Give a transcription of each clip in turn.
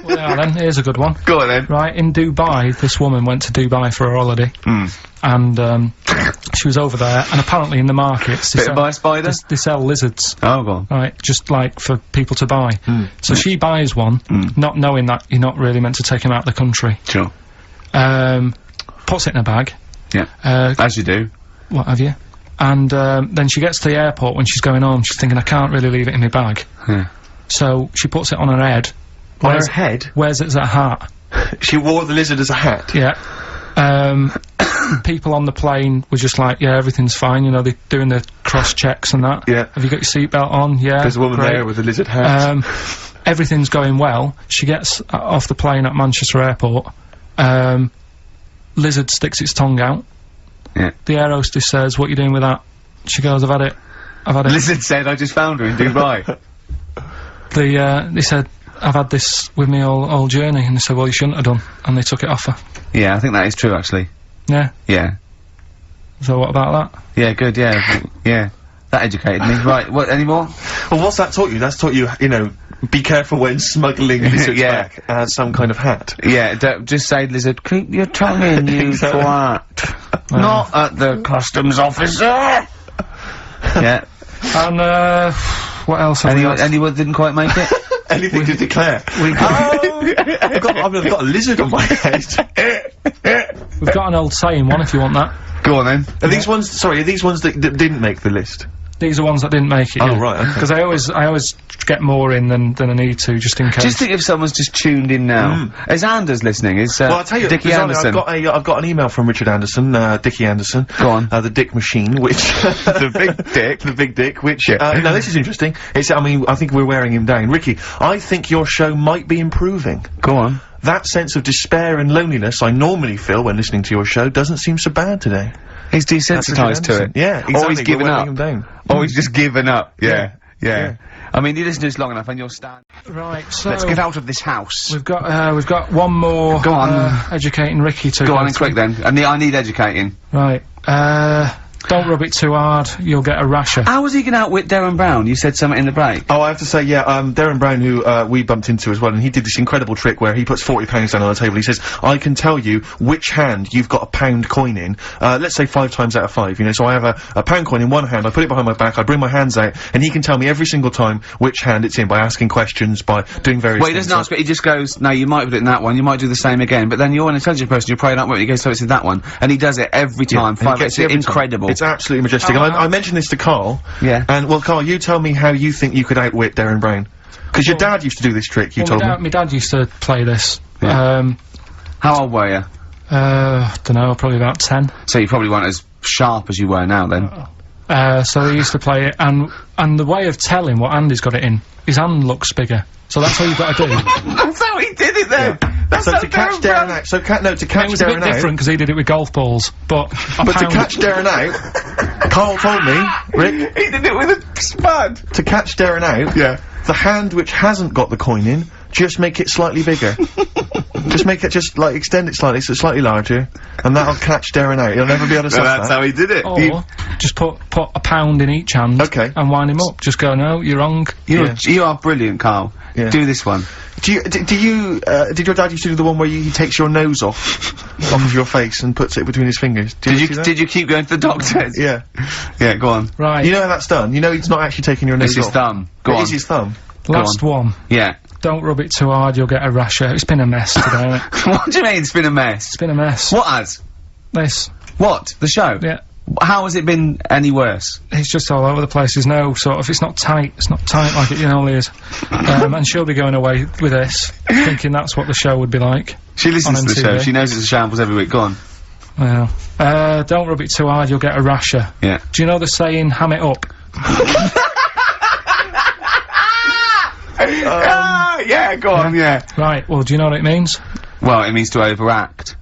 Well, yeah, then, here's a good one. Go on then. Right, in Dubai, this woman went to Dubai for her holiday. And, she was over there, and apparently in the markets... Bit by spider? They sell lizards. Oh, go on. Right, just, like, for people to buy. So she buys one, not knowing that you're not really meant to take him out of the country. Sure. Puts it in a bag. Yeah. As you do. What have you? And, then she gets to the airport when she's going home, she's thinking, I can't really leave it in my bag. Yeah. So, she puts it on her head. On her head? Wears it as a hat. She wore the lizard as a hat? Yeah. People on the plane were just like, yeah, everything's fine, you know, they're doing the cross-checks and that. Yeah. Have you got your seatbelt on? Yeah. There's a woman great. there with a lizard hat. Everything's going well. She gets off the plane at Manchester Airport. Lizard sticks its tongue out. Yeah. The air hostess says, what are you doing with that? She goes, I've had it. Lizard said, I just found her in Dubai. They said, I've had this with me all journey, and they said, well, you shouldn't have done, and they took it off her. Yeah, I think that is true, actually. Yeah. Yeah. So what about that? Yeah, good, yeah. Yeah. That educated me. Right, what, any more? Well, what's that taught you? That's taught you, you know, be careful when smuggling lizards back as some kind of hat. Yeah, don't just say, lizard, keep your tongue in, you twat. Not at the customs officer! Yeah. And, what else have we got? Anyone didn't quite make it? Anything to declare? I've got a lizard on my head. We've got an old saying one, if you want that. Go on then. Are these ones, sorry, are these ones that didn't make the list? These are ones that didn't make it. Oh, right, okay. Because I always get more in than I need to, just in case. Just think if someone's just tuned in now. Is Anders listening? Is, well, I'll tell you, Dickie Anderson? I've got an email from Richard Anderson, Dickie Anderson. Go on. The Dick Machine, which... The big dick, which, now this is interesting. It's, I mean, I think we're wearing him down. Ricky, I think your show might be improving. Go on. That sense of despair and loneliness I normally feel when listening to your show doesn't seem so bad today. He's desensitised to it. Yeah, exactly. Or he's given up. Him down. Or he's just given up. Yeah. I mean, you listen to this long enough and you'll stand. Right, so... Let's get out of this house. We've got one more... Go on. Educating Ricky to... Go on and quick then. I need educating. Right, don't rub it too hard, you'll get a rasher. How was he gonna outwit Darren Brown? You said something in the break. Oh, I have to say, yeah, Darren Brown, who, we bumped into as well, and he did this incredible trick where he puts £40 down on the table. He says, I can tell you which hand you've got a pound coin in, let's say 5 times out of 5, you know, so I have a pound coin in one hand, I put it behind my back, I bring my hands out, and he can tell me every single time which hand it's in by asking questions, by doing various Well, he doesn't ask, but he just goes, no, you might put it in that one, you might do the same again, but then you're an intelligent person, you're praying up with it, he goes, so it's in that one, and he does it every time, it's incredible. It's absolutely majestic. I mentioned this to Carl. Yeah. And, well, Carl, you tell me how you think you could outwit Darren Brown. Because your dad used to do this trick, you told me. My dad used to play this. Yeah. How old were you? Dunno, probably about 10. So you probably weren't as sharp as you were now, then? So he used to play it, and the way of telling what hand he's got it in, his hand looks bigger. So that's all you've got to do. That's how he did it then! Yeah. That's so to catch Darren out, to catch Darren out... It was a bit different, because he did it with golf balls, but to catch Darren out, Carl told me, Rick... He did it with a spud! To catch Darren out, the hand which hasn't got the coin in, just make it slightly bigger. Just make it, like, extend it slightly, so it's slightly larger, and that'll catch Darren out. He'll never be able to stop that. That's how he did it. Or, just put a pound in each hand, and wind him up. Just go, no, you're wrong. You are brilliant, Carl. Yeah. Do this one. Did your dad used to do the one where he takes your nose off of your face and puts it between his fingers? Did you keep going to the doctors? Yeah. Yeah, go on. Right. You know how that's done? You know he's not actually taking your nose off. It's his thumb. Go on. It is his thumb. Last one. Yeah. Don't rub it too hard, you'll get a rasher. It's been a mess today, isn't it? What do you mean it's been a mess? It's been a mess. What has? This. What? The show? Yeah. How has it been any worse? It's just all over the place. There's no sort of, it's not tight like it normally is. And she'll be going away with this, thinking that's what the show would be like. She listens to the show, she knows it's a shambles every week, go on. Well, don't rub it too hard, you'll get a rasher. Yeah. Do you know the saying, ham it up? Yeah, go on, yeah. Right, well, do you know what it means? Well, it means to overact.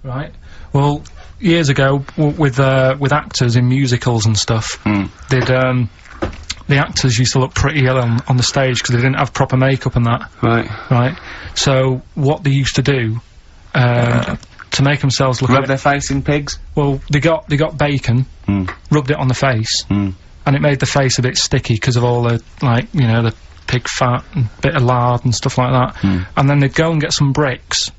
Right. Well, years ago, with actors in musicals and stuff, the actors used to look pretty ill on the stage because they didn't have proper makeup and that. Right. Right. So, what they used to do, to make themselves look... Rub their face in pigs? Well, they got bacon, rubbed it on the face, and it made the face a bit sticky because of all the, like, you know, the pig fat and bit of lard and stuff like that. And then they'd go and get some bricks.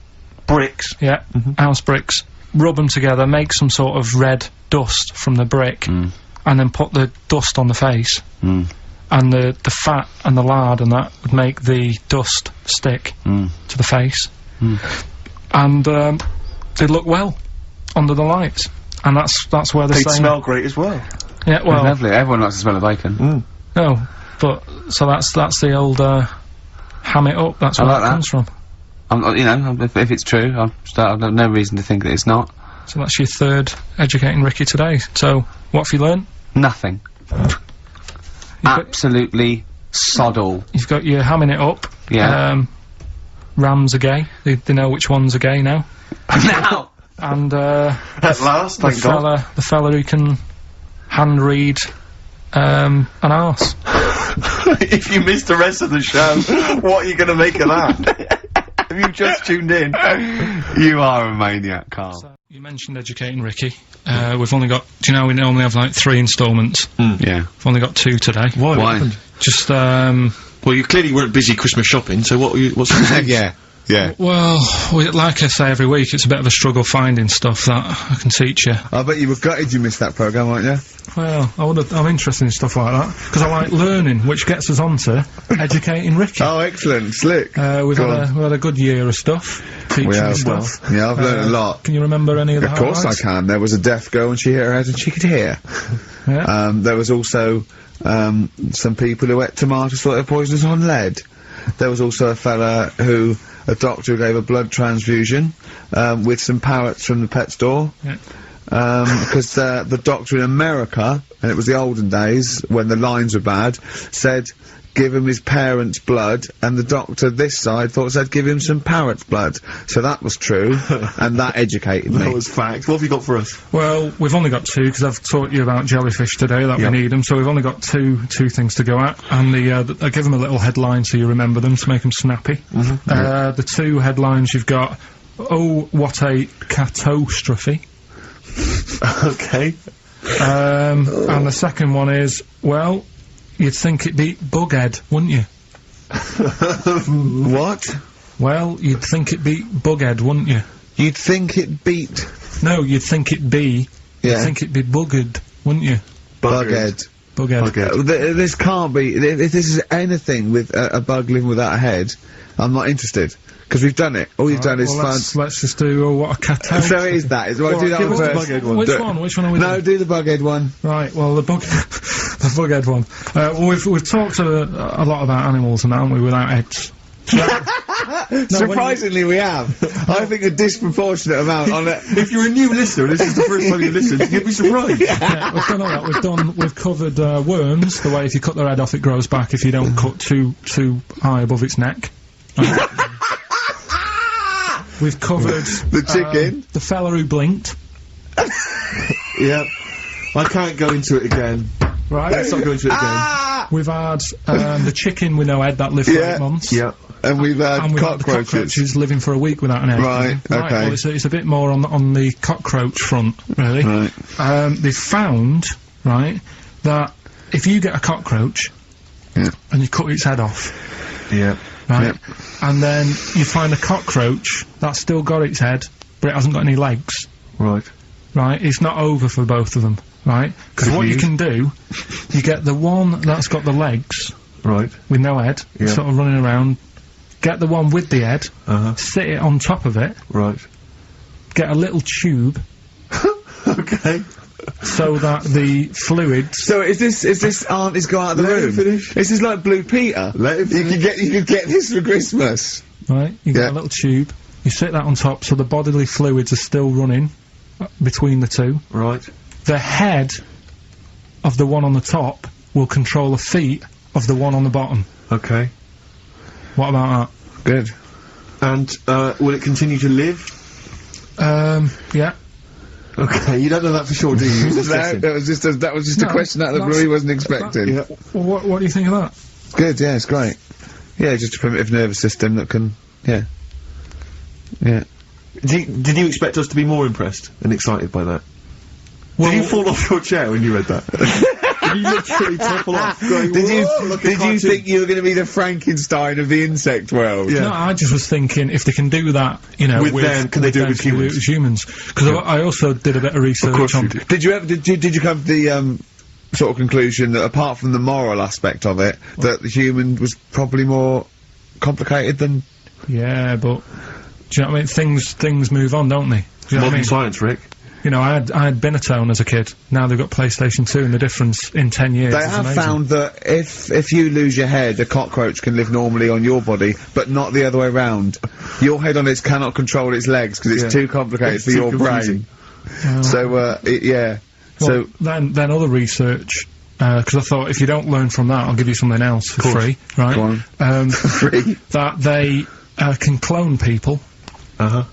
Bricks. Yeah, house bricks. Rub them together, make some sort of red dust from the brick, and then put the dust on the face. And the fat and the lard and that would make the dust stick to the face. And they'd look well under the lights. And that's where They'd smell great as well. Yeah, well, Lovely. Everyone likes the smell of bacon. no, but so that's the old ham it up. That's where like that comes from. You know, if it's true, I've no reason to think that it's not. So that's your third educating Ricky today. So what have you learned? Nothing. Absolutely sod all. You've got your hamming it up. Yeah. Rams are gay. They know which ones are gay now. Now! And At last, the thank God. fella who can hand read an arse. If you missed the rest of the show, what are you going to make of that? Have you just tuned in? You are a maniac, Carl. So, you mentioned educating Ricky. We've only got. Do you know we normally have like 3 instalments? Yeah. We've only got 2 today. Why? Why? Just Well, you clearly weren't busy Christmas shopping, so what's Yeah. Yeah. well, like I say every week, it's a bit of a struggle finding stuff that I can teach you. I bet you were gutted you missed that programme, weren't you? Well, I'm interested in stuff like that because I like learning, which gets us onto educating Ricky. Oh, excellent, slick. We've had a good year of stuff, teaching We have, stuff. yeah, I've learned a lot. Can you remember any of the Of course I highlights? can. There was a deaf girl and she hit her head and she could hear. Yeah. There was also some people who ate tomatoes thought they were poisonous on lead. There was also a doctor who gave a blood transfusion with some parrots from the pet store. Yeah. Because the doctor in America, and it was the olden days when the lines were bad, said give him his parents' blood, and the doctor this side thought said give him some parrot's blood. So that was true, and that educated me. That was fact. What have you got for us? Well, we've only got 2 because I've taught you about jellyfish today that we need them. So we've only got two things to go at, and I give them a little headline so you remember them to make them snappy. The 2 headlines you've got. Oh, what a catastrophe. Okay. And the second one is, well, you'd think it'd be Bughead, wouldn't you? What? Well, you'd think it'd be Bughead, wouldn't you? You'd think it beat No, you'd think it'd be. Yeah. You'd think it'd be Buggered, wouldn't you? Bughead. Bughead. This can't be. If this is anything with a bug living without a head, I'm not interested. Because we've done it. All you've done is Well, let's just do, oh, what a catastrophe. So it is that. Well, do that give one us the first. Bughead one. Which one are we No, doing? do the bughead one. Right, well, the Bughead one. Well, we've talked a lot about animals and that, haven't we, without heads. Surprisingly, we have. I think a disproportionate amount on it. If you're a new listener, and this is the first time you listened, you'd be surprised. Yeah, we've done all that. We've covered worms, the way if you cut their head off it grows back if you don't cut too high above its neck. We've covered The chicken. the fella who blinked. Yeah. I can't go into it again. Right. Let's not go into it again. We've had the chicken with no head that lived for 8 months. Yeah. And we've had And we've had the cockroaches. cockroaches living for a week without an egg. Right, okay. Well, it's a bit more on the cockroach front, really. Right. They've found, right, that if you get a cockroach Yeah. and you cut its head off, Yeah. right, and then you find a cockroach that's still got its head, but it hasn't got any legs, Right. right, it's not over for both of them, right? Because what you can do, you get the one that's got the legs Right. with no head, Yeah. sort of running around, get the one with the head, Uh-huh. sit it on top of it, Right. get a little tube Okay. so that the fluids. So is this aunt is go out of the Let him room? finish. This is like Blue Peter. Let him You could get this for Christmas. Right, you get Yeah. a little tube, you sit that on top so the bodily fluids are still running between the two. Right. The head of the one on the top will control the feet of the one on the bottom. Okay. What about Good. And, will it continue to live? that? Yeah. Okay, you don't know that for sure, do you? Just No, guessing. that was just a No, question out of the blue he wasn't expecting. Yeah. Well, what do you think of that? Good, yeah, it's great. Yeah, just a primitive nervous system that can, yeah. Yeah. Did you expect us to be more impressed and excited by that? Well, Did you fall off your chair when you read that? You literally topple off. Going, Did you cartoon." think you were going to be the Frankenstein of the insect world? Yeah. No, I just was thinking if they can do that, you know, With them, can they do it with can they humans? Because I also did a bit of research course on. you did. Did you ever, did you come to the, sort of conclusion that apart from the moral aspect of it, that the human was probably more complicated than... Yeah, but do you know what I mean? Things move on, don't they? Do you know what I Modern mean? science, Rick. You know, I had Binatone as a kid. Now they've got PlayStation 2, and the difference in 10 years They is have amazing. found that if you lose your head, a cockroach can live normally on your body, but not the other way round. Your head on it cannot control its legs because it's too complicated It's for too your confusing. brain. So, yeah. Well, then other research, because I thought if you don't learn from that, I'll give you something else for free, right? Go on. Free. That they can clone people. Uh-huh.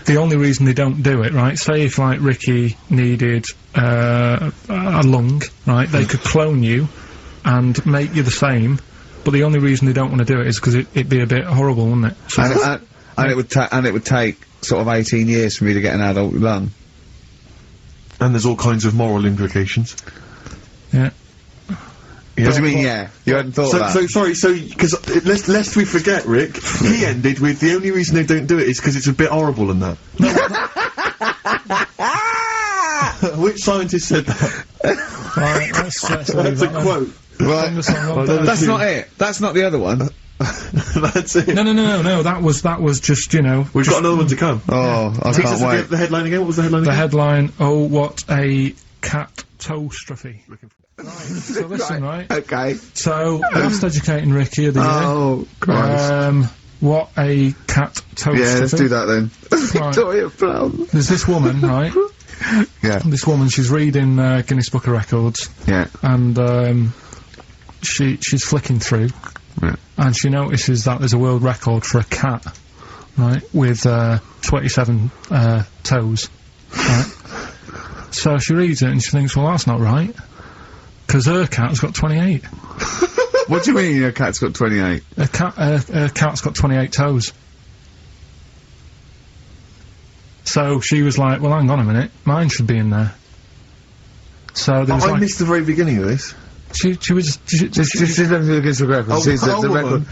The only reason they don't do it, right? Say if like Ricky needed a lung, right? They could clone you and make you the same, but the only reason they don't want to do it is because it'd be a bit horrible, wouldn't it? So And it would take sort of 18 years for me to get an adult lung. And there's all kinds of moral implications. yeah. What do you mean, yeah? You hadn't thought of that? So sorry, because lest we forget, Rick, he ended with the only reason they don't do it is because it's a bit horrible and that. Which scientist said that? Right, let's leave That's a that then. quote. Right. That's not it. That's not the other one. That's it. No, that was just, you know... We've got another one to come. Oh, I can't wait. The headline again? What was the headline The again? headline, oh, what a catastrophe. Right, so listen, right? Okay. So, last educating Ricky of the year. Oh, Christ. What a catastrophe. Yeah, let's do that then. Victoria Plum. There's this woman, right? Yeah. This woman, she's reading Guinness Book of Records, Yeah. and she's flicking through, Yeah. and she notices that there's a world record for a cat, right, with 27 toes, right? So she reads it and she thinks, well, that's not right, because her cat's got 28. What do you mean your cat's got 28? A cat's got 28 toes. So she was like, well, hang on a minute, mine should be in there. So there was I missed the very beginning of this. She was She's looking through the Guinness Book of Records. Sees the record.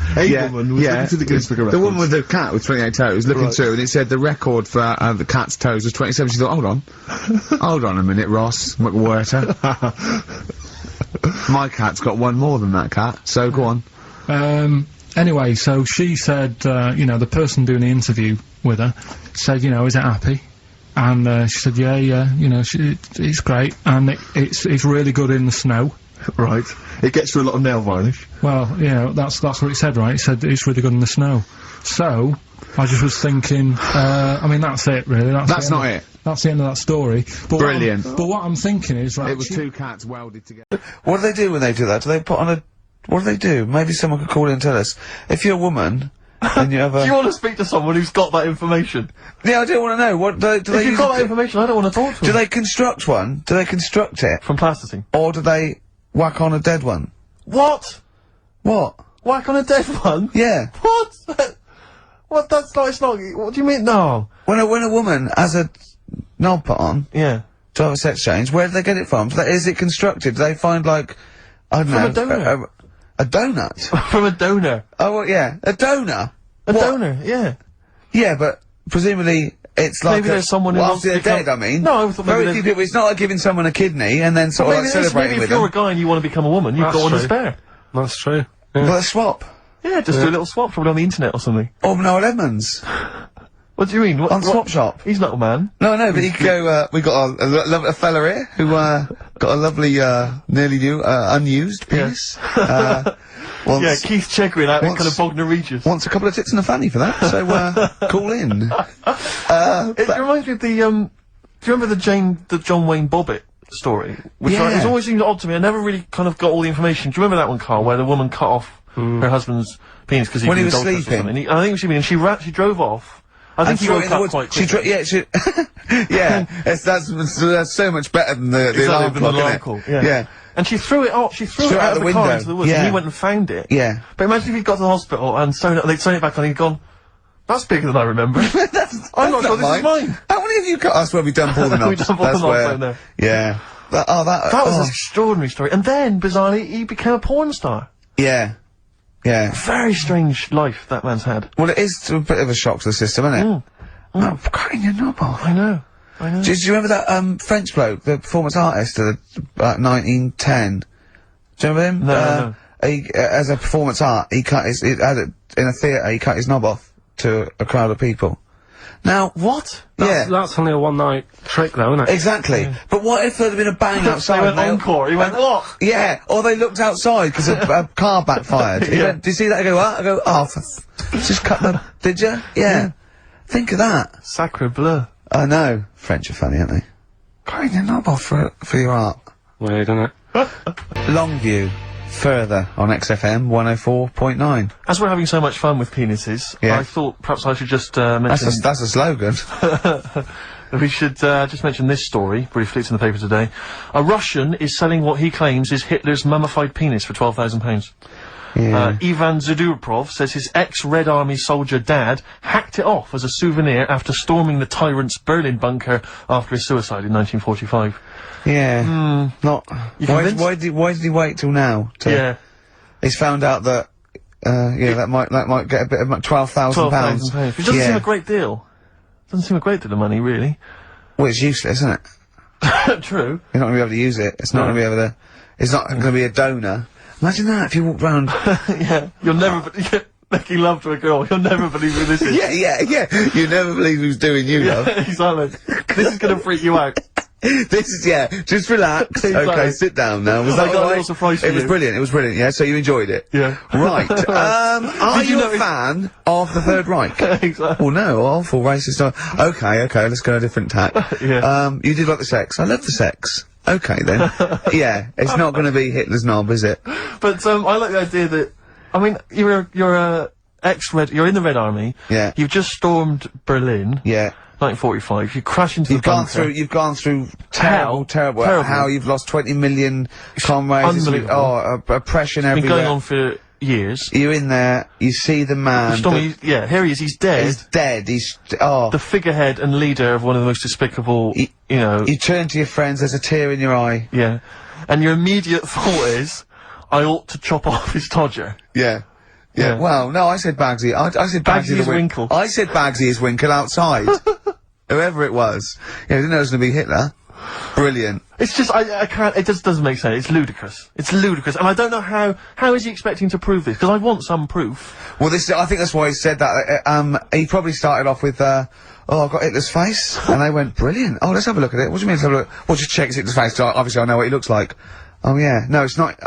woman was looking through the Guinness Book of The Records. woman with the cat with 28 toes looking Right. through, and it said the record for the cat's toes was 27. She thought, hold on. Hold on a minute, Ross McWhirter. My cat's got one more than that cat, so go on. Anyway, so she said, you know, the person doing the interview with her said, you know, is it happy? And she said, yeah, you know, it's great, and it's really good in the snow. Right. It gets through a lot of nail varnish. Well, you know, that's what it said, right? It said it's really good in the snow. So, I just was thinking, I mean, that's it, really. That's not it. That's the end of that story. But Brilliant. But what I'm thinking is, right, It was two cats welded together. What do they do when they do that? Do they put on a... What do they do? Maybe someone could call in and tell us. If you're a woman, and you have a... Do you want to speak to someone who's got that information? Yeah, I do want to know. What do they If you've use got it- that information, I don't want to talk to Do them. they construct one? Do they construct it? From plasticine. Or do they whack on a dead one? What? What? Whack on a dead one? Yeah. What? What? That's not, it's not, what do you mean? No. When a woman has a knob put on Yeah. to have a sex change, where do they get it from? Is it constructed? Do they find, like, I don't From know... a donor. A donut? From a donor. Oh, well, yeah. A donor? A What? donor, yeah. Yeah, but presumably it's like Maybe there's someone who well, wants after to they're become- dead, I mean. No, I thought maybe very there's- few people. It's not like giving someone a kidney and then sort of like celebrating maybe with if you're them. a guy and you want to become a woman, you've That's got one to true. spare. That's true. Well, a swap. Yeah, just do a little swap, probably on the internet or something. Or Noel Edmonds What do you mean? What, on Swap Shop. He's not a man. No, but he could go. We got a fella here who got a lovely, nearly new, unused penis. Wants, Yeah, Keith Chegwin out in Once- kind of Bognor Regis. wants a couple of tits and a fanny for that. So call in. It reminds me of the, do you remember the John Wayne Bobbitt story? Which Yeah. it's always seemed odd to me. I never really kind of got all the information. Do you remember that one, Carl, where the woman cut off her husband's penis because When he was was adulterous or sleeping. something? I think he was sleeping, and she drove off. I think he threw it woke in the up woods. quite She quickly. yeah, that's so much better than the Exactly, alarm than the clock, alarm isn't it? call, yeah. Yeah. And she threw it out. She threw it out of the car window. into the woods, Yeah. and he went and found it. Yeah. But imagine if he'd got to the hospital and they'd sewn it back on, and he'd gone, "That's bigger than I remember." I'm not sure this is mine. How many of you cut us where we dump all the knobs? We dump all the That's knobs where- down there. Yeah. That was an extraordinary story. And then, bizarrely, he became a porn star. Yeah. Yeah. Very strange life that man's had. Well, it is a bit of a shock to the system, isn't it? Oh, cutting your knob off. I know. Do you remember that, French bloke, the performance artist of 1910? Do you remember him? No. He, as a performance art, he cut his, in a theatre, he cut his knob off to a crowd of people. Now, what? That's only a one-night trick, though, isn't it? Exactly. Yeah. But what if there'd been a bang outside? They went encore. He went, what? Yeah. Or they looked outside because a car backfired. He went, did you see that? I go, what? I go, oh, just cut the... Did you? Yeah. Think of that. Sacre bleu. I know. French are funny, aren't they? Cutting your knob off for your art. Weird, isn't it? Longview. Further on XFM 104.9. As we're having so much fun with penises, I thought perhaps I should just mention... That's a slogan. We should just mention this story, briefly, it's in the paper today. A Russian is selling what he claims is Hitler's mummified penis for £12,000. Yeah. Ivan Zadurprov says his ex-Red Army soldier dad hacked it off as a souvenir after storming the tyrant's Berlin bunker after his suicide in 1945. Yeah. Not... Why did he wait till now? He's found out that, that might get a bit of £12,000. Which doesn't seem a great deal. Doesn't seem a great deal of money, really. Well, it's useless, isn't it? True. You're not gonna be able to use it. It's not gonna be able to... It's not gonna be a donor. Imagine that, if you walked round... You'll never... making love to a girl, you'll never believe who this is. Yeah. You never believe who's doing you, love. Exactly. This is gonna freak you out. This is, just relax. Exactly. Okay, sit down now. Was that I got a little surprise for you. It was brilliant, yeah? So you enjoyed it? Yeah. Right. Are you a fan of the Third Reich? Exactly. Well, no, awful racist. Okay, let's go a different tack. You did like the sex. I love the sex. Okay, then. Yeah, it's not gonna be Hitler's knob, is it? But, I like the idea that, I mean, you're you're in the Red Army. Yeah. You've just stormed Berlin. Yeah. 1945. You crash into the bunker. You've gone through terrible. How you've lost 20 million comrades. Unbelievable. Oppression It's been everywhere. going on for years. You're in there, you see the man. Here he is, he's dead. He's dead, the figurehead and leader of one of the most despicable, You turn to your friends, there's a tear in your eye. Yeah. And your immediate thought is, I ought to chop off his todger. Yeah. Well, no, I said Bagsy. I said Bagsy is Winkle. I said Bagsy is Winkle outside. Whoever it was. Yeah, I didn't know it was gonna be Hitler. Brilliant. It's just, I can't, it just doesn't make sense. It's ludicrous. It's ludicrous. And I don't know how is he expecting to prove this? Because I want some proof. Well, I think that's why he said that. He probably started off with, I've got Hitler's face. And they went, brilliant. Oh, let's have a look at it. What do you mean let's have a look? Well, just check it's Hitler's face. Obviously I know what he looks like. Oh, yeah. No, it's not.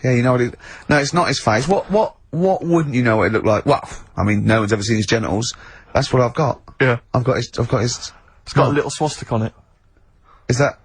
You know what no, it's not his face. What wouldn't you know what it looked like? Well, I mean, no one's ever seen his genitals. That's what I've got. Yeah. I've got his... It's got a little swastika on it. Is that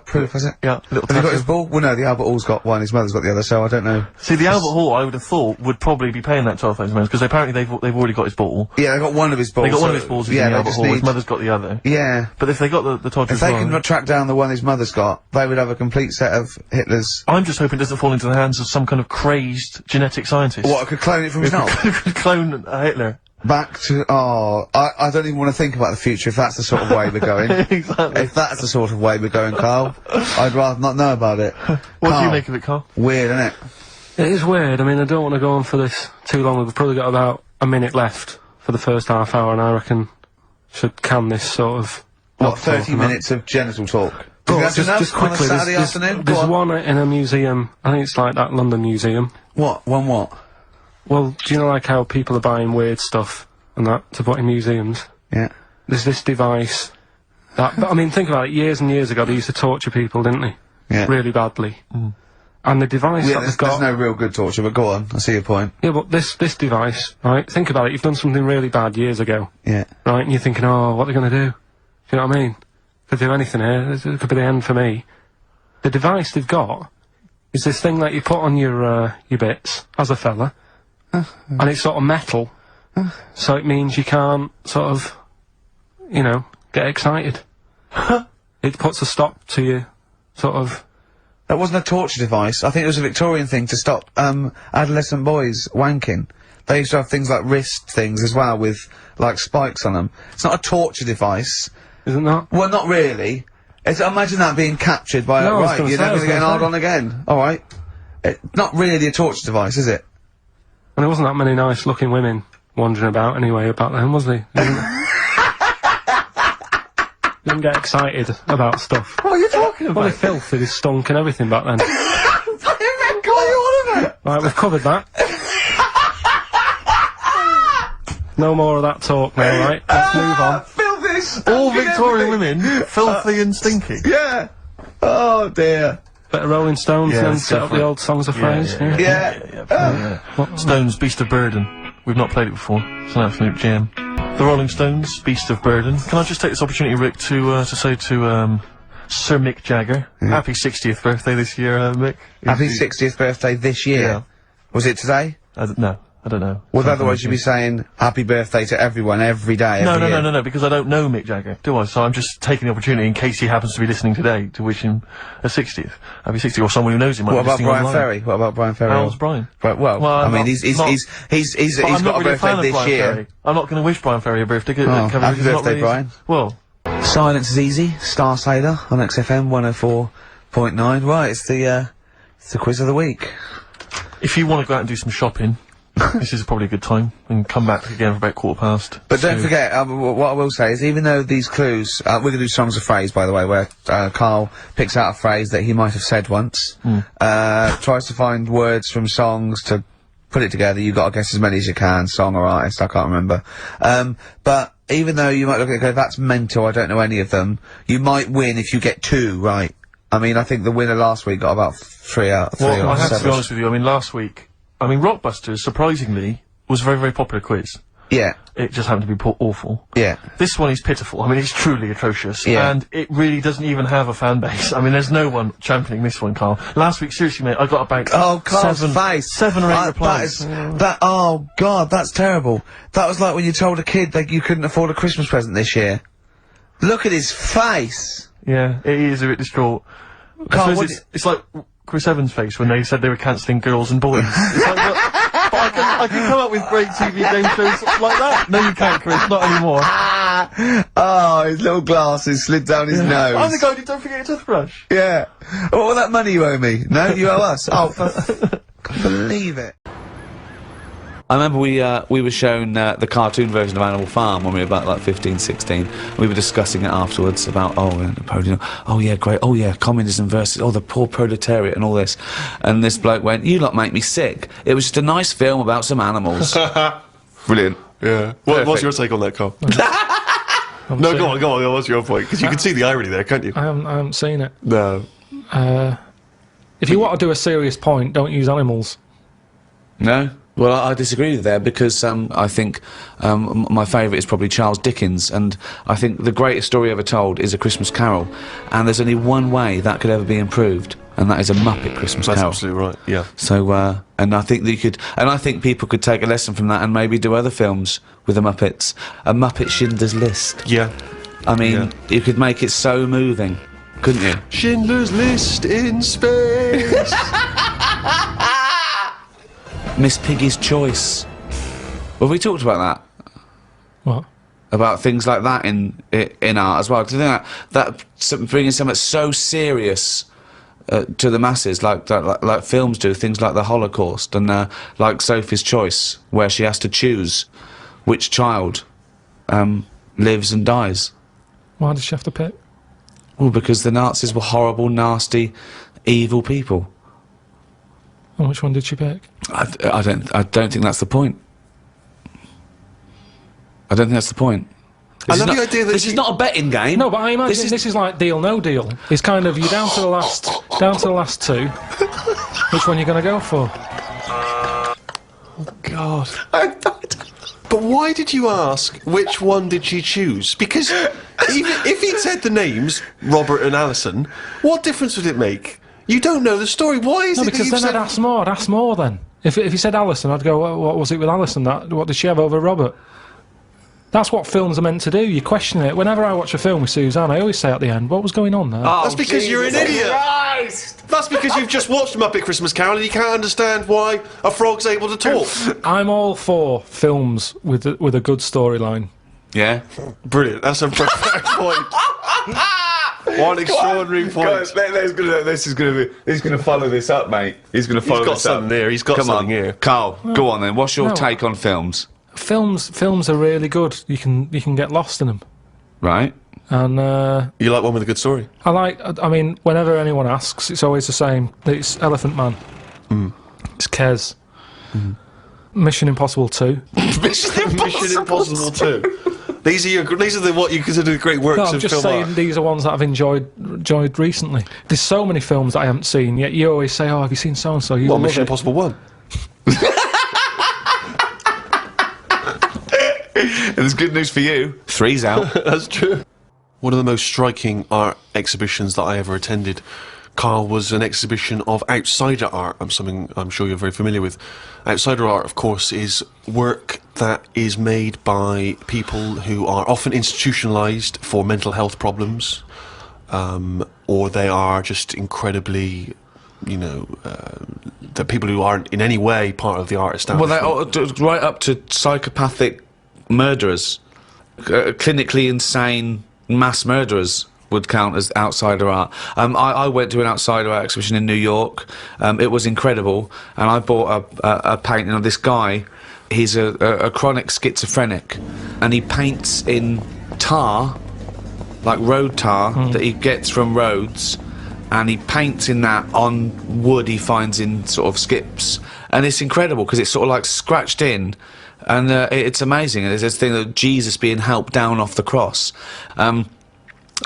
proof, is it? Yeah, little Have you got his ball? Well, no, the Albert Hall's got one, his mother's got the other, so I don't know. See, the Albert Hall, I would have thought, would probably be paying that £12,000, because apparently they've already got his ball. Yeah, they got one of his balls. They got one of his balls in the Albert Hall, his mother's got the other. Yeah. But if they got the Todger if they can track down the one his mother's got, they would have a complete set of Hitler's... I'm just hoping it doesn't fall into the hands of some kind of crazed genetic scientist. What, could clone it from his knob? Could clone Hitler. Back to, I don't even want to think about the future if that's the sort of way we're going. Exactly. If that's the sort of way we're going, Carl, I'd rather not know about it. What do you make of it, Carl? Weird, isn't it? It is weird. I mean, I don't want to go on for this too long. We've probably got about a minute left for the first half hour, and I reckon should can this sort of... What, 30 minutes of genital talk? Just quickly, there's one in a museum, I think it's like that London Museum. What? One what? Well, do you know like how people are buying weird stuff and that to put in museums? Yeah. There's this device that, but I mean, think about it, years and years ago they used to torture people, didn't they? Yeah. Really badly. And the device that they've got... There's no real good torture, but go on, I see your point. Yeah, but this device, right, think about it, you've done something really bad years ago. Yeah. Right, and you're thinking, oh, what are they gonna do? Do you know what I mean? Could do anything here, it could be the end for me. The device they've got is this thing that you put on your bits, as a fella, and it's sort of metal, so it means you can't sort of, you know, get excited. It puts a stop to you, sort of... That wasn't a torture device. I think it was a Victorian thing to stop, adolescent boys wanking. They used to have things like wrist things as well with, like, spikes on them. It's not a torture device. Isn't that? Well, not really. Imagine that being captured by No, I was right, gonna you're say, I never was getting gonna hard say. on again. Alright. Not really a torture device, is it? And there wasn't that many nice looking women wandering about anyway back then, was there? Didn't get excited about stuff. What are you talking about? Probably filth, it stunk and everything back then. Right, Right, we've covered that. No more of that talk now, right? Let's move on. All Victorian women, filthy and stinky. Yeah. Oh dear. Bit of Rolling Stones Yeah, and then set up the definitely. old songs of phrase. Yeah. Stones, Beast of Burden. We've not played it before. It's an absolute jam. The Rolling Stones, Beast of Burden. Can I just take this opportunity, Rick, to say to Sir Mick Jagger, happy 60th birthday this year, Mick. Happy 60th birthday this year. Yeah. Was it today? No, I don't know. Well, otherwise you'd be saying happy birthday to everyone every day. No, every year. no, because I don't know Mick Jagger, do I? So I'm just taking the opportunity, in case he happens to be listening today, to wish him a 60th. Happy 60th, or someone who knows him. might What be about listening Brian online. Ferry? What about Brian Ferry? How's Brian? Right, well, I I'm mean, not- he's not- But got I'm a not really a fan birthday of this Brian year. Ferry. I'm not going to wish Brian Ferry a birthday. Oh, happy birthday, Brian. Well, Silence is easy. Star Sailor on XFM 104.9. Right, it's the quiz of the week. if you want to go out and do some shopping, this is probably a good time, and come back again for about 15:15. But don't So- forget, what I will say is, even though these clues, we're going to do songs of phrase, by the way, where Carl picks out a phrase that he might have said once, tries to find words from songs to put it together. You've got to guess as many as you can, song or artist, I can't remember. But even though you might look at it and go, that's mental, I don't know any of them, you might win if you get 2 right. I mean, I think the winner last week got about 3 out of 3 Well, or I have to 7. be honest with you. I mean, last week, Rockbusters, surprisingly, was a very, very popular quiz. Yeah, It just happened to be awful. yeah. This one is pitiful. I mean, it's truly atrocious. Yeah. And it really doesn't even have a fan base. I mean, there's no one championing this one, Carl. Last week, seriously, mate, I got about Oh, Carl's seven face. or eight That replies. is, oh god, that's terrible. That was like when you told a kid that you couldn't afford a Christmas present this year. Look at his face. Yeah, it is a bit distraught. Carl, I what suppose it's like Chris Evans' face when they said they were cancelling Girls and Boys. It's like, but I can come up with great TV game shows like that. No, you can't, Chris, not anymore. Oh, his little glasses slid down his nose. I'm the guy who don't forget your toothbrush. Yeah. What all that money you owe me? No, you owe us. Oh, can't believe it. I remember we were shown the cartoon version of Animal Farm when we were about like 15, 16. We were discussing it afterwards about Napoleon. Oh yeah, great. Oh yeah, communism versus the poor proletariat and all this. And this bloke went, "You lot make me sick. It was just a nice film about some animals." Brilliant. Yeah. What's your take on that, Carl? No, go on. What's your point? Because you can see the irony there, can't you? I haven't seen it. No. If you want to do a serious point, don't use animals. No? Well, I disagree with there because I think my favourite is probably Charles Dickens, and I think the greatest story ever told is A Christmas Carol, and there's only one way that could ever be improved, and that is a Muppet Christmas That's Carol. absolutely right, yeah. So, and I think that you could, and I think people could take a lesson from that and maybe do other films with the Muppets. A Muppet Schindler's List. Yeah. I mean, Yeah. you could make it so moving, couldn't you? Schindler's List in space. Miss Piggy's Choice. Well, we talked about that. What? About things like that in art as well. Do you think that bringing something so serious to the masses, like films do, things like the Holocaust and like Sophie's Choice, where she has to choose which child lives and dies. Why did she have to pick? Well, because the Nazis were horrible, nasty, evil people. And which one did she pick? I don't think that's the point. I don't think that's the point. I love the idea that this is not a betting game. No, but I imagine this is like Deal No Deal. It's kind of, you're down to the last 2. Which one are you going to go for? God. But why did you ask which one did she choose? Because even if he'd said the names, Robert and Alison, what difference would it make? You don't know the story. Why is No, it that because you've then said... I'd ask more then. If you said Alison, I'd go, what was it with Alison? What did she have over Robert? That's what films are meant to do. You question it. Whenever I watch a film with Suzanne, I always say at the end, what was going on there? That's because you're an idiot. That's because you've just watched Muppet Christmas Carol and you can't understand why a frog's able to talk. I'm all for films with a good storyline. Yeah. Brilliant. That's a perfect point. One extraordinary point. Guys, this is gonna follow this up, mate. He's gonna follow He's got this up. something there. He's got Come something on, here. Carl, go on then. What's your No. take on films? Films are really good. You can get lost in them. Right? And You like one with a good story? I mean, whenever anyone asks, it's always the same. It's Elephant Man. It's Kez. Mission Impossible 2. Mission Impossible 2. These are what you consider the great works No, I'm of just film saying art. these are ones that I've enjoyed recently. There's so many films that I haven't seen, yet you always say, "Oh, have you seen so and so?" You Well, love Mission it. Impossible 1. And there's good news for you. 3's out. That's true. One of the most striking art exhibitions that I ever attended, Carl, was an exhibition of outsider art. Something I'm sure you're very familiar with. Outsider art, of course, is work that is made by people who are often institutionalized for mental health problems, or they are just incredibly, the people who aren't in any way part of the art establishment. Well, right up to psychopathic murderers, clinically insane mass murderers would count as outsider art. I went to an outsider art exhibition in New York. It was incredible, and I bought a painting of this guy. He's a chronic schizophrenic, and he paints in tar, like road tar, that he gets from roads, and he paints in that on wood he finds in sort of skips. And it's incredible, because it's sort of like scratched in, and it's amazing. And there's this thing of Jesus being helped down off the cross.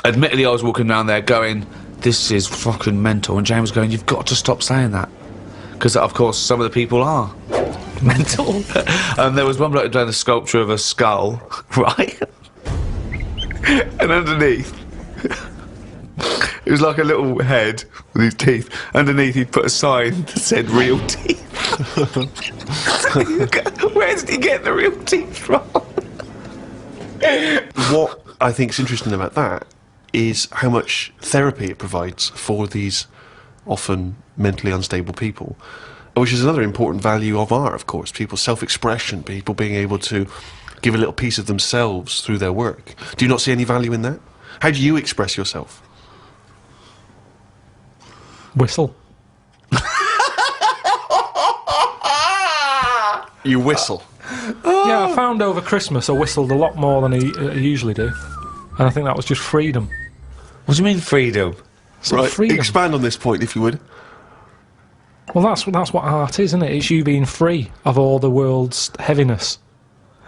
Admittedly, I was walking around there going, this is fucking mental, and James was going, you've got to stop saying that. Because, of course, some of the people are mental. There was one bloke doing a sculpture of a skull, right? And underneath, it was like a little head with his teeth. Underneath, he'd put a sign that said real teeth. Where did he get the real teeth from? What I think is interesting about that is how much therapy it provides for these often mentally unstable people, which is another important value of art, of course. People's self-expression, people being able to give a little piece of themselves through their work. Do you not see any value in that? How do you express yourself? Whistle. You whistle. Yeah, I found over Christmas I whistled a lot more than I usually do, and I think that was just freedom. What do you mean freedom? It's like Right, freedom. expand on this point, if you would. Well, that's what art is, isn't it? It's you being free of all the world's heaviness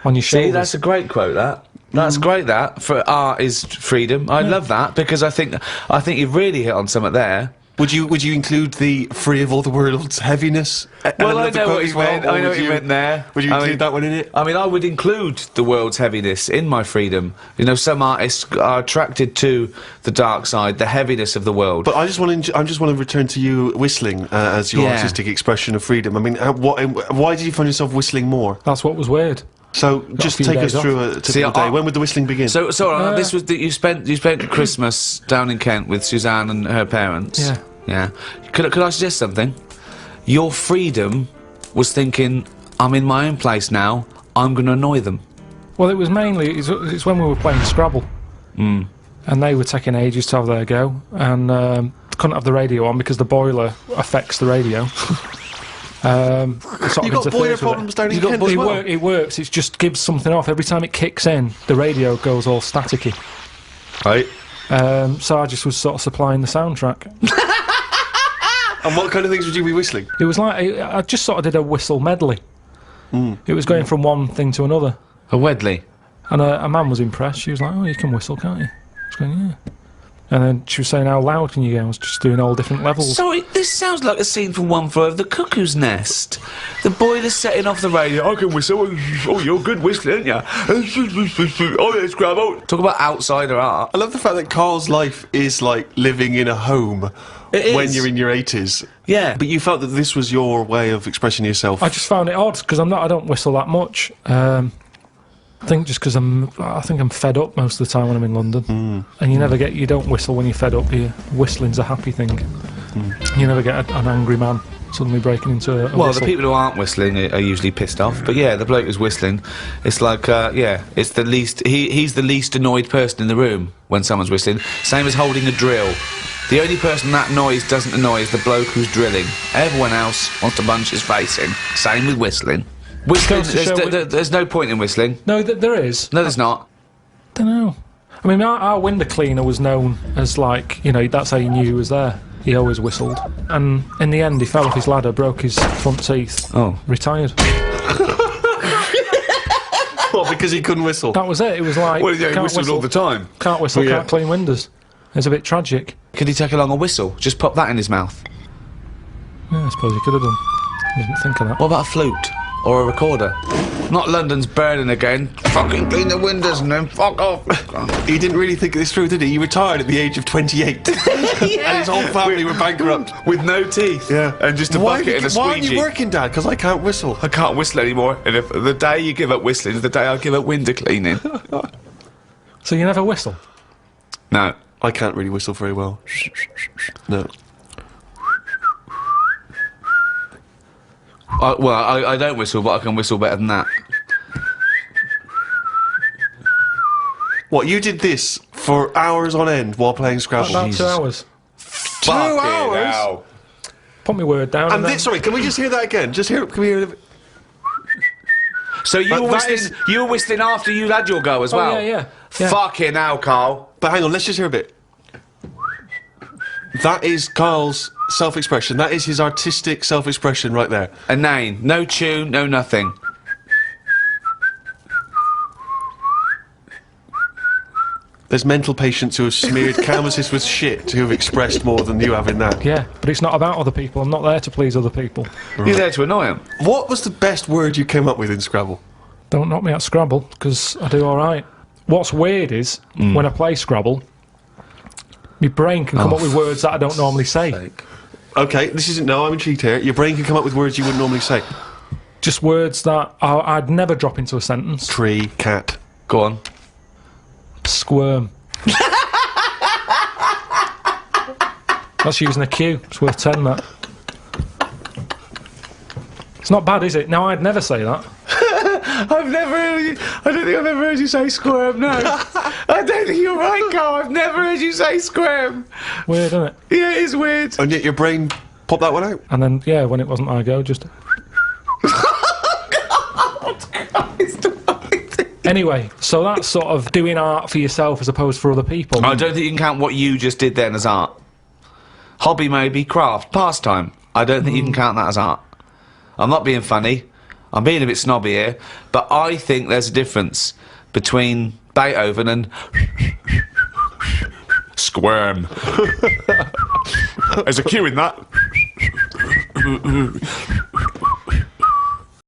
on your shoulders. See, that's a great quote, that. That's great, that. For art is freedom. I love that, because I think you've really hit on something there. Would you include the free of all the world's heaviness? Well, I know what you meant. I know what you meant there. Would you I include mean- that one in it? I mean, I would include the world's heaviness in my freedom. You know, some artists are attracted to the dark side, the heaviness of the world. But I just want to return to you whistling as your Yeah. artistic expression of freedom. I mean, why did you find yourself whistling more? That's what was weird. So just few take us days through a typical See, day. When would the whistling begin? So this was that you spent Christmas down in Kent with Suzanne and her parents. Yeah. Yeah. Could I suggest something? Your freedom was thinking, I'm in my own place now, I'm going to annoy them. Well, it was mainly it's when we were playing Scrabble, and they were taking ages to have their go, and couldn't have the radio on because the boiler affects the radio. you got boiler problems down in Kent as well. It works. It just gives something off every time it kicks in. The radio goes all staticky. Right. So I just was sort of supplying the soundtrack. And what kind of things would you be whistling? It was like I just sort of did a whistle medley. It was going from one thing to another, A Wedley. and a man was impressed. She was like, "Oh, you can whistle, can't you?" I was going, "Yeah." And then she was saying, "How loud can you go?" I was just doing all different levels. Sorry, this sounds like a scene from One Flew Over the Cuckoo's Nest. The boiler's setting off the radio. I can whistle. Oh, you're good whistling, aren't you? Oh, let's grab out. Talk about outsider art. I love the fact that Carl's life is like living in a home It when is. you're in your 80s. Yeah. But you felt that this was your way of expressing yourself. I just found it odd because I don't whistle that much. I think just because I think I'm fed up most of the time when I'm in London, and you don't whistle when you're fed up. Whistling's a happy thing. You never get an angry man suddenly breaking into a Well, whistle. the people who aren't whistling are usually pissed off, but yeah, the bloke who's whistling, it's like, yeah, it's the least, he's the least annoyed person in the room when someone's whistling. Same as holding a drill. The only person that noise doesn't annoy is the bloke who's drilling. Everyone else wants to punch his face in. Same with whistling. Whistling, Goes to show there's no point in whistling. No, there is. No, there's not. Don't know. I mean, our window cleaner was known as, like, you know, that's how you knew he was there. He always whistled. And in the end, he fell off his ladder, broke his front teeth. Oh. Retired. What, because he couldn't whistle? That was it. It was like, Well, yeah, he can't whistled all the time. Can't whistle, Well, yeah. can't clean windows. It's a bit tragic. Could he take along a whistle? Just pop that in his mouth. Yeah, I suppose he could have done. Didn't think of that. What about a flute? Or a recorder? Not London's burning again. Fucking clean the windows and then fuck off. He didn't really think this through, did he? He retired at the age of 28. And his whole family were bankrupt. With no teeth. Yeah. And just a bucket and a squeegee. Why aren't you working, Dad? Because I can't whistle. I can't whistle anymore. And if the day you give up whistling is the day I give up window cleaning. So you never whistle? No. I can't really whistle very well. No. I don't whistle, but I can whistle better than that. What, you did this for hours on end while playing Scrabble? About 2 hours. 2 hours? Put my word down. And then- this, sorry, can we just hear that again? Just hear it. Can we hear it? So you were that whistling, you were whistling after you had your go as Oh, well? yeah. Fucking hell, Carl. But hang on, let's just hear a bit. That is Carl's self-expression. That is his artistic self-expression right there. Inane. No tune, no nothing. There's mental patients who have smeared canvases with shit who have expressed more than you have in that. Yeah, but it's not about other people. I'm not there to please other people. You're there to annoy him. What was the best word you came up with in Scrabble? Don't knock me out Scrabble, because I do alright. What's weird is, when I play Scrabble, my brain can come up with words that I don't normally say. Okay, this isn't... No, I'm intrigued here. Your brain can come up with words you wouldn't normally say. Just words that I'd never drop into a sentence. Tree, cat. Go on. Squirm. That's using a Q. It's worth 10, that. It's not bad, is it? No, I'd never say that. I've never heard you... I don't think I've ever heard you say squirm, no. I don't think you're right, Carl. I've never heard you say squirm. Weird, isn't it? Yeah, it is weird. And yet your brain popped that one out. And then, yeah, when it wasn't my go, just... Anyway, so that's sort of doing art for yourself as opposed for other people. I don't think you can count what you just did then as art. Hobby maybe, craft, pastime. I don't think you can count that as art. I'm not being funny. I'm being a bit snobby here, but I think there's a difference between Beethoven and squirm. There's a Q in that.